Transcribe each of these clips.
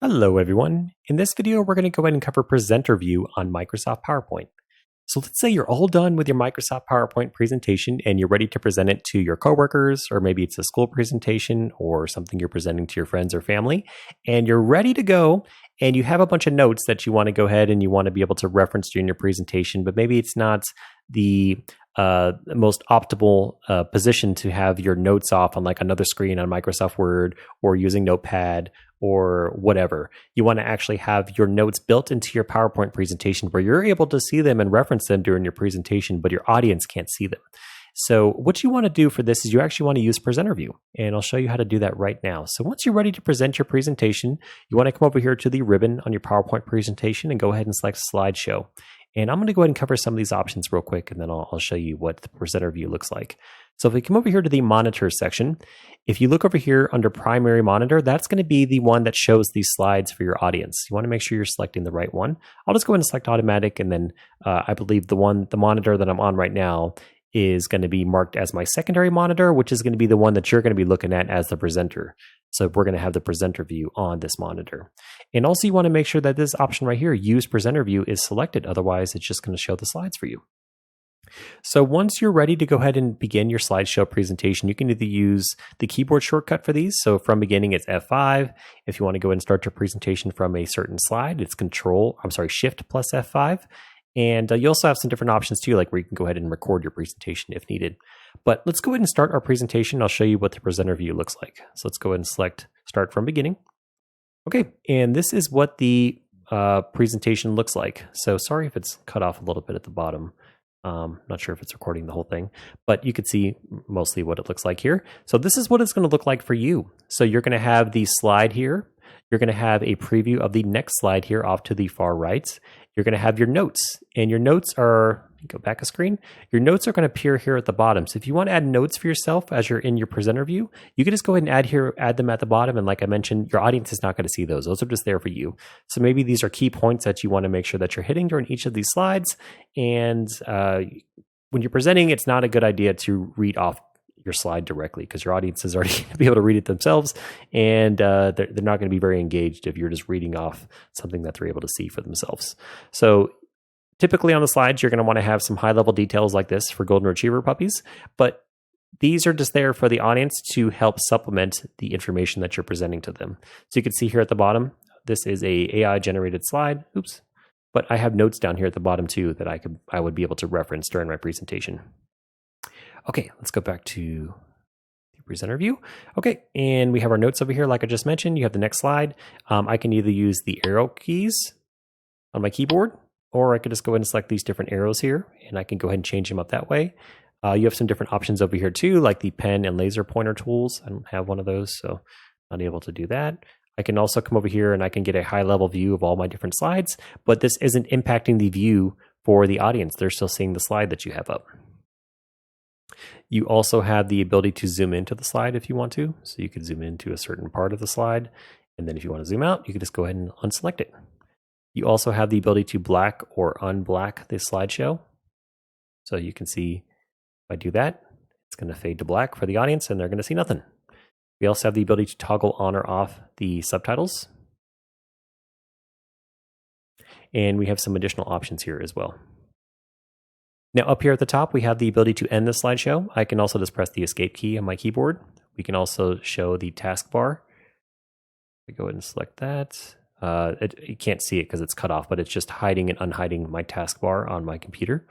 Hello everyone. In this video, we're going to go ahead and cover presenter view on Microsoft PowerPoint. So let's say you're all done with your Microsoft PowerPoint presentation and you're ready to present it to your coworkers, or maybe it's a school presentation or something you're presenting to your friends or family, and you're ready to go and you have a bunch of notes that you want to go ahead and you want to be able to reference during your presentation, but maybe it's not the most optimal position to have your notes off on like another screen on Microsoft Word or using Notepad or whatever. You want to actually have your notes built into your PowerPoint presentation where you're able to see them and reference them during your presentation, but your audience can't see them. So what you want to do for this is you actually want to use presenter view, and I'll show you how to do that right now. So once you're ready to present your presentation, you want to come over here to the ribbon on your PowerPoint presentation and go ahead and select slideshow. And I'm going to go ahead and cover some of these options real quick, and then I'll show you what the presenter view looks like. So if we come over here to the monitor section, if you look over here under primary monitor, that's going to be the one that shows these slides for your audience. You want to make sure you're selecting the right one. I'll just go ahead and select automatic, and then I believe the monitor that I'm on right now is going to be marked as my secondary monitor, which is going to be the one that you're going to be looking at as the presenter. So we're going to have the presenter view on this monitor. And also you want to make sure that this option right here, use presenter view, is selected. Otherwise, it's just going to show the slides for you. So once you're ready to go ahead and begin your slideshow presentation, you can either use the keyboard shortcut for these. So from beginning, it's F5. If you want to go ahead and start your presentation from a certain slide, it's Shift plus F5. And you also have some different options too, like where you can go ahead and record your presentation if needed. But let's go ahead and start our presentation. I'll show you what the presenter view looks like. So let's go ahead and select Start from Beginning. Okay, and this is what the presentation looks like. So sorry if it's cut off a little bit at the bottom. Not sure if it's recording the whole thing, but you can see mostly what it looks like here. So this is what it's going to look like for you. So you're going to have the slide here. You're going to have a preview of the next slide here off to the far right. You're going to have your notes, and your notes are, go back a screen, your notes are going to appear here at the bottom. So if you want to add notes for yourself as you're in your presenter view, you can just go ahead and add them at the bottom. And like I mentioned, your audience is not going to see those. Those are just there for you. So maybe these are key points that you want to make sure that you're hitting during each of these slides. And when you're presenting, it's not a good idea to read off your slide directly because your audience is already going to be able to read it themselves, and they're not going to be very engaged if you're just reading off something that they're able to see for themselves. So typically on the slides, you're going to want to have some high-level details like this for golden retriever puppies, but these are just there for the audience to help supplement the information that you're presenting to them. So you can see here at the bottom, this is a AI-generated slide. Oops. But I have notes down here at the bottom too that I would be able to reference during my presentation. Okay, let's go back to the presenter view. Okay, and we have our notes over here. Like I just mentioned, you have the next slide. I can either use the arrow keys on my keyboard, or I could just go ahead and select these different arrows here, and I can go ahead and change them up that way. You have some different options over here too, like the pen and laser pointer tools. I don't have one of those, so I'm not able to do that. I can also come over here and I can get a high-level view of all my different slides, but this isn't impacting the view for the audience. They're still seeing the slide that you have up. You also have the ability to zoom into the slide if you want to. So you could zoom into a certain part of the slide. And then if you want to zoom out, you can just go ahead and unselect it. You also have the ability to black or unblack this slideshow. So you can see if I do that, it's going to fade to black for the audience and they're going to see nothing. We also have the ability to toggle on or off the subtitles. And we have some additional options here as well. Now up here at the top, we have the ability to end the slideshow. I can also just press the escape key on my keyboard. We can also show the taskbar. We go ahead and select that. You can't see it because it's cut off, but it's just hiding and unhiding my taskbar on my computer.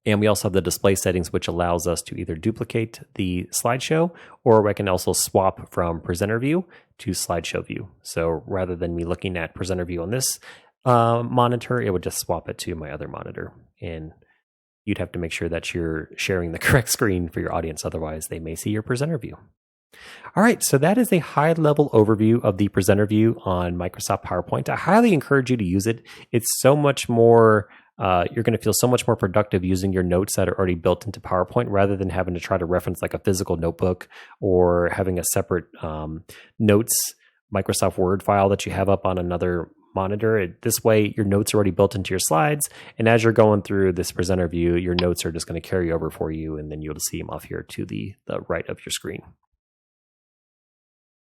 And we also have the display settings, which allows us to either duplicate the slideshow, or I can also swap from presenter view to slideshow view. So rather than me looking at presenter view on this monitor, it would just swap it to my other monitor. And you'd have to make sure that you're sharing the correct screen for your audience. Otherwise, they may see your presenter view. All right, so that is a high-level overview of the presenter view on Microsoft PowerPoint. I highly encourage you to use it. It's so much more, you're going to feel so much more productive using your notes that are already built into PowerPoint rather than having to try to reference like a physical notebook or having a separate notes Microsoft Word file that you have up on another monitor. This way, your notes are already built into your slides. And as you're going through this presenter view, your notes are just going to carry over for you, and then you'll see them off here to the right of your screen.